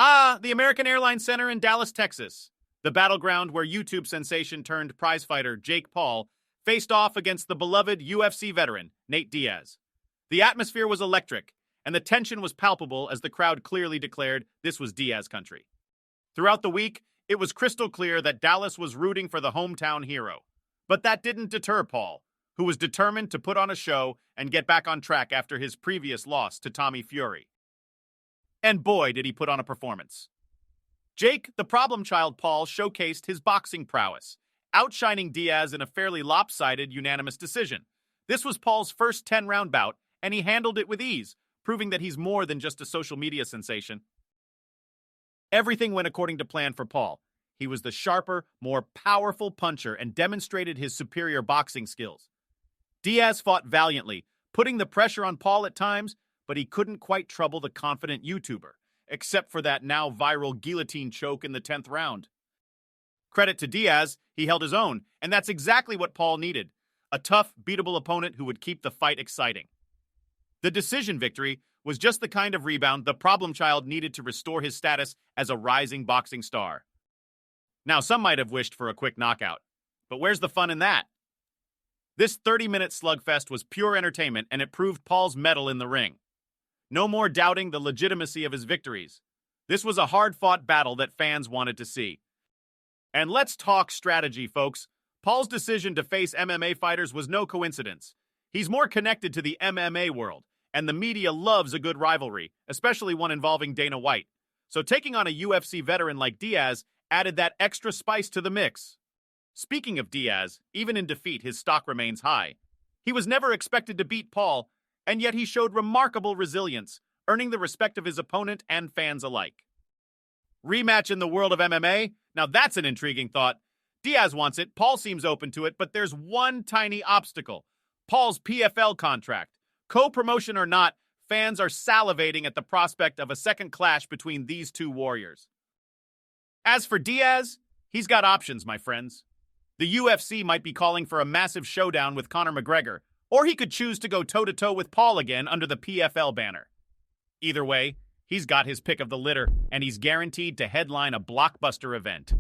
The American Airlines Center in Dallas, Texas. The battleground where YouTube sensation turned prizefighter Jake Paul faced off against the beloved UFC veteran Nate Diaz. The atmosphere was electric, and the tension was palpable as the crowd clearly declared this was Diaz country. Throughout the week, it was crystal clear that Dallas was rooting for the hometown hero. But that didn't deter Paul, who was determined to put on a show and get back on track after his previous loss to Tommy Fury. And boy, did he put on a performance. Jake, the problem child Paul, showcased his boxing prowess, outshining Diaz in a fairly lopsided unanimous decision. This was Paul's first 10-round bout, and he handled it with ease, proving that he's more than just a social media sensation. Everything went according to plan for Paul. He was the sharper, more powerful puncher and demonstrated his superior boxing skills. Diaz fought valiantly, putting the pressure on Paul at times, but he couldn't quite trouble the confident YouTuber, except for that now viral guillotine choke in the 10th round. Credit to Diaz, he held his own, and that's exactly what Paul needed, a tough, beatable opponent who would keep the fight exciting. The decision victory was just the kind of rebound the problem child needed to restore his status as a rising boxing star. Now, some might have wished for a quick knockout, but where's the fun in that? This 30-minute slugfest was pure entertainment, and it proved Paul's mettle in the ring. No more doubting the legitimacy of his victories. This was a hard-fought battle that fans wanted to see. And let's talk strategy, folks. Paul's decision to face MMA fighters was no coincidence. He's more connected to the MMA world, and the media loves a good rivalry, especially one involving Dana White. So taking on a UFC veteran like Diaz added that extra spice to the mix. Speaking of Diaz, even in defeat, his stock remains high. He was never expected to beat Paul, and yet he showed remarkable resilience, earning the respect of his opponent and fans alike. Rematch in the world of MMA? Now that's an intriguing thought. Diaz wants it, Paul seems open to it, but there's one tiny obstacle: Paul's PFL contract. Co-promotion or not, fans are salivating at the prospect of a second clash between these two warriors. As for Diaz, he's got options, my friends. The UFC might be calling for a massive showdown with Conor McGregor, or he could choose to go toe-to-toe with Paul again under the PFL banner. Either way, he's got his pick of the litter, and he's guaranteed to headline a blockbuster event.